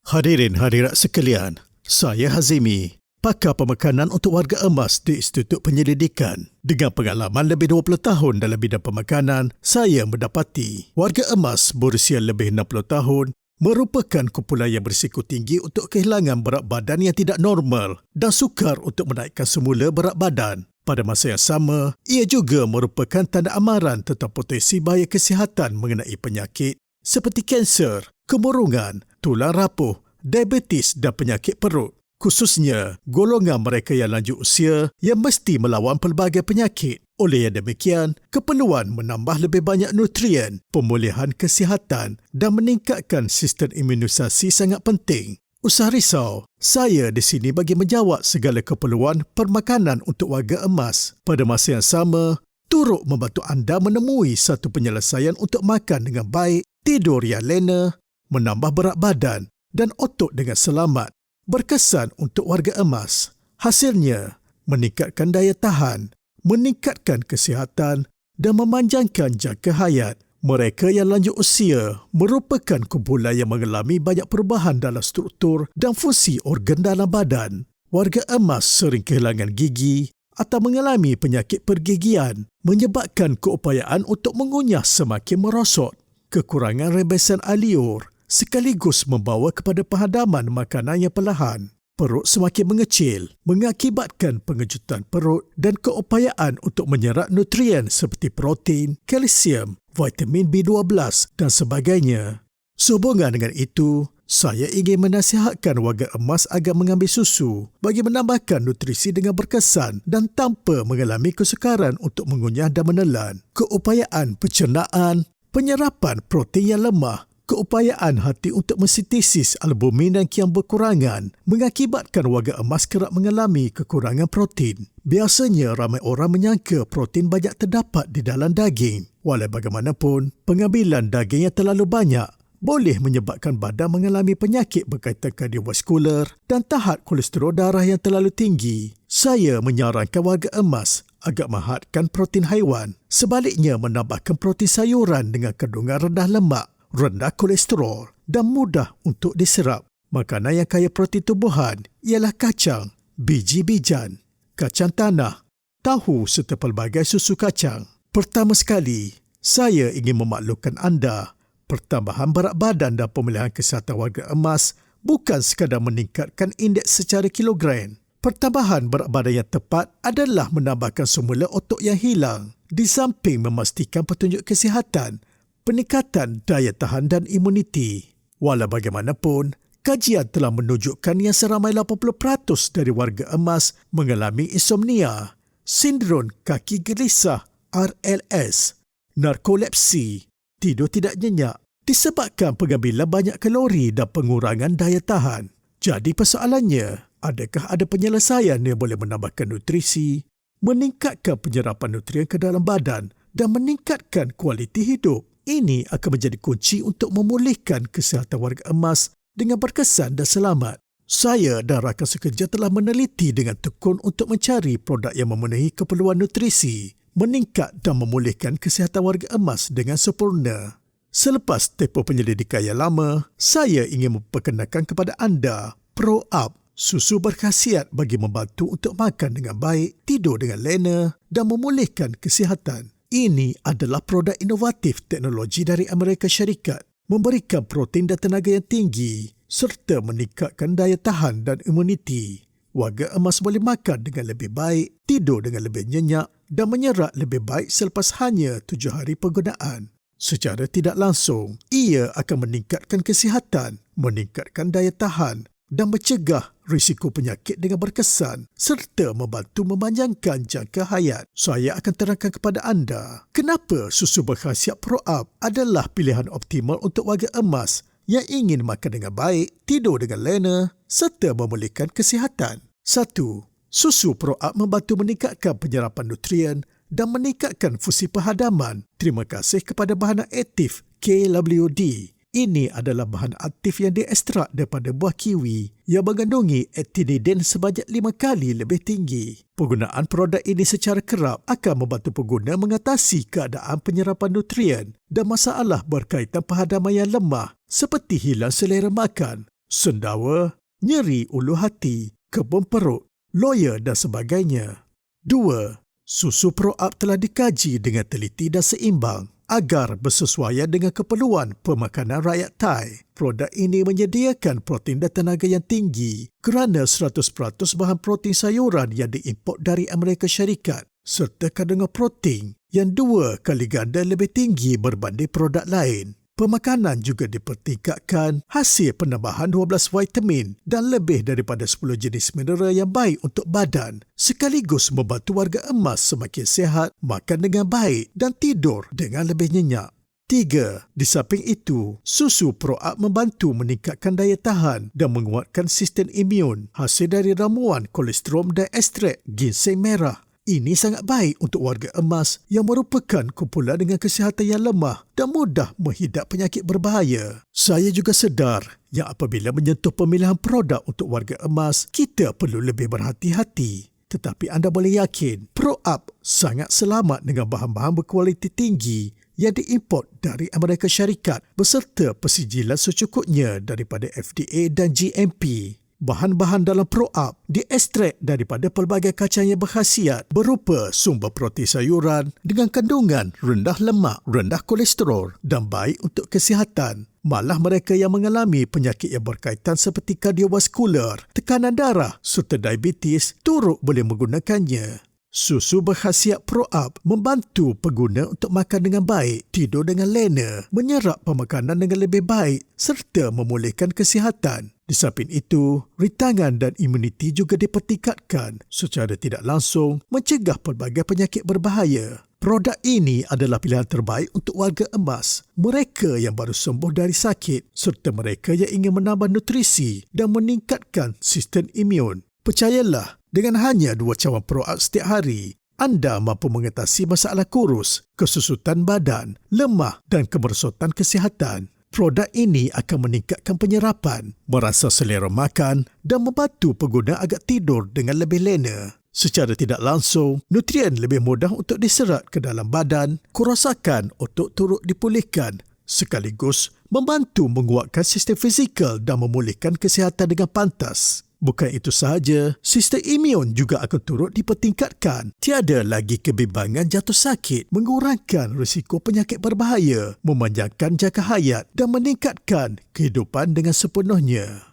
Hadirin hadirat sekalian, saya Hazimi, pakar pemakanan untuk warga emas di Institut Penyelidikan. Dengan pengalaman lebih 20 tahun dalam bidang pemakanan, saya mendapati warga emas berusia lebih 60 tahun merupakan kumpulan yang berisiko tinggi untuk kehilangan berat badan yang tidak normal dan sukar untuk menaikkan semula berat badan. Pada masa yang sama, ia juga merupakan tanda amaran tentang potensi bahaya kesihatan mengenai penyakit seperti kanser, kemurungan, tulang rapuh, diabetes dan penyakit perut. Khususnya, golongan mereka yang lanjut usia yang mesti melawan pelbagai penyakit. Oleh yang demikian, keperluan menambah lebih banyak nutrien, pemulihan kesihatan dan meningkatkan sistem imunisasi sangat penting. Usah risau, saya di sini bagi menjawab segala keperluan permakanan untuk warga emas. Pada masa yang sama, turut membantu anda menemui satu penyelesaian untuk makan dengan baik, tidur yang lena, menambah berat badan dan otot dengan selamat. Berkesan untuk warga emas. Hasilnya, meningkatkan daya tahan, meningkatkan kesihatan dan memanjangkan jangka hayat. Mereka yang lanjut usia merupakan kumpulan yang mengalami banyak perubahan dalam struktur dan fungsi organ dalam badan. Warga emas sering kehilangan gigi atau mengalami penyakit pergigian, menyebabkan keupayaan untuk mengunyah semakin merosot. Kekurangan rembesan aliur sekaligus membawa kepada penghadaman makanan yang perlahan. Perut semakin mengecil, mengakibatkan pengejutan perut dan keupayaan untuk menyerap nutrien seperti protein, kalsium, vitamin B12 dan sebagainya. Sehubungan dengan itu, saya ingin menasihatkan warga emas agar mengambil susu bagi menambahkan nutrisi dengan berkesan dan tanpa mengalami kesukaran untuk mengunyah dan menelan. Keupayaan pencernaan, penyerapan protein yang lemah, keupayaan hati untuk mensintesis albumin yang kian berkurangan mengakibatkan warga emas kerap mengalami kekurangan protein. Biasanya ramai orang menyangka protein banyak terdapat di dalam daging. Walau bagaimanapun, pengambilan daging yang terlalu banyak boleh menyebabkan badan mengalami penyakit berkaitan kardiovaskular dan tahap kolesterol darah yang terlalu tinggi. Saya menyarankan warga emas agak menghadkan protein haiwan. Sebaliknya, menambahkan protein sayuran dengan kandungan rendah lemak, rendah kolesterol dan mudah untuk diserap. Makanan yang kaya protein tumbuhan ialah kacang, biji-bijan, kacang tanah, tahu serta pelbagai susu kacang. Pertama sekali, saya ingin memaklumkan anda, pertambahan berat badan dan pemulihan kesihatan warga emas bukan sekadar meningkatkan indeks secara kilogram. Pertambahan berat badan yang tepat adalah menambahkan semula otot yang hilang, di samping memastikan petunjuk kesihatan, peningkatan daya tahan dan imuniti. Walau bagaimanapun, kajian telah menunjukkan yang seramai 80% dari warga emas mengalami insomnia, sindrom kaki gelisah RLS, narkolepsi, tidur tidak nyenyak disebabkan pengambilan banyak kalori dan pengurangan daya tahan. Jadi persoalannya, adakah ada penyelesaian yang boleh menambahkan nutrisi, meningkatkan penyerapan nutrien ke dalam badan dan meningkatkan kualiti hidup? Ini akan menjadi kunci untuk memulihkan kesihatan warga emas dengan berkesan dan selamat. Saya dan rakan sekerja telah meneliti dengan tekun untuk mencari produk yang memenuhi keperluan nutrisi, meningkat dan memulihkan kesihatan warga emas dengan sempurna. Selepas tempoh penyelidikan yang lama, saya ingin memperkenalkan kepada anda ProUp, susu berkhasiat bagi membantu untuk makan dengan baik, tidur dengan lena dan memulihkan kesihatan. Ini adalah produk inovatif teknologi dari Amerika Syarikat, memberikan protein dan tenaga yang tinggi serta meningkatkan daya tahan dan imuniti. Warga emas boleh makan dengan lebih baik, tidur dengan lebih nyenyak dan menyerap lebih baik selepas hanya 7 hari penggunaan. Secara tidak langsung, ia akan meningkatkan kesihatan, meningkatkan daya tahan dan mencegah risiko penyakit dengan berkesan serta membantu memanjangkan jangka hayat. Saya akan terangkan kepada anda kenapa susu berkhasiat ProUp adalah pilihan optimal untuk warga emas yang ingin makan dengan baik, tidur dengan lena serta memulihkan kesihatan. 1. Susu ProUp membantu meningkatkan penyerapan nutrien dan meningkatkan fungsi penghadaman. Terima kasih kepada bahan aktif KWD. Ini adalah bahan aktif yang diekstrak daripada buah kiwi yang mengandungi actinidin sebanyak 5 kali lebih tinggi. Penggunaan produk ini secara kerap akan membantu pengguna mengatasi keadaan penyerapan nutrien dan masalah berkaitan penghadaman yang lemah seperti hilang selera makan, sendawa, nyeri ulu hati, kebun perut, loya dan sebagainya. 2. Susu Pro-Up telah dikaji dengan teliti dan seimbang agar bersesuaian dengan keperluan pemakanan rakyat Thai. Produk ini menyediakan protein dan tenaga yang tinggi kerana 100% bahan protein sayuran yang diimport dari Amerika Syarikat serta kandungan protein yang 2 kali ganda lebih tinggi berbanding produk lain. Pemakanan juga dipertingkatkan hasil penambahan 12 vitamin dan lebih daripada 10 jenis mineral yang baik untuk badan sekaligus membantu warga emas semakin sihat, makan dengan baik dan tidur dengan lebih nyenyak. 3. Di samping itu, susu Pro-Up membantu meningkatkan daya tahan dan menguatkan sistem imun hasil dari ramuan kolesterol dan ekstrak ginseng merah. Ini sangat baik untuk warga emas yang merupakan kumpulan dengan kesihatan yang lemah dan mudah menghidap penyakit berbahaya. Saya juga sedar yang apabila menyentuh pemilihan produk untuk warga emas, kita perlu lebih berhati-hati. Tetapi anda boleh yakin, Pro-Up sangat selamat dengan bahan-bahan berkualiti tinggi yang diimport dari Amerika Syarikat beserta persijilan secukupnya daripada FDA dan GMP. Bahan-bahan dalam Pro-Up diekstrak daripada pelbagai kacang yang berkhasiat berupa sumber protein sayuran dengan kandungan rendah lemak, rendah kolesterol dan baik untuk kesihatan. Malah mereka yang mengalami penyakit yang berkaitan seperti kardiovaskular, tekanan darah serta diabetes turut boleh menggunakannya. Susu berkhasiat Pro-Up membantu pengguna untuk makan dengan baik, tidur dengan lena, menyerap pemakanan dengan lebih baik serta memulihkan kesihatan. Di samping itu, rintangan dan imuniti juga dipertingkatkan secara tidak langsung mencegah pelbagai penyakit berbahaya. Produk ini adalah pilihan terbaik untuk warga emas, mereka yang baru sembuh dari sakit serta mereka yang ingin menambah nutrisi dan meningkatkan sistem imun. Percayalah, dengan hanya 2 cawan Pro-Up setiap hari, anda mampu mengatasi masalah kurus, kesusutan badan, lemah dan kemerosotan kesihatan. Produk ini akan meningkatkan penyerapan, merasa selera makan dan membantu pengguna agak tidur dengan lebih lena. Secara tidak langsung, nutrien lebih mudah untuk diserap ke dalam badan, kerosakan otot turut dipulihkan, sekaligus membantu menguatkan sistem fizikal dan memulihkan kesihatan dengan pantas. Bukan itu sahaja, sistem imun juga akan turut dipertingkatkan. Tiada lagi kebimbangan jatuh sakit, mengurangkan risiko penyakit berbahaya, memanjangkan jangka hayat dan meningkatkan kehidupan dengan sepenuhnya.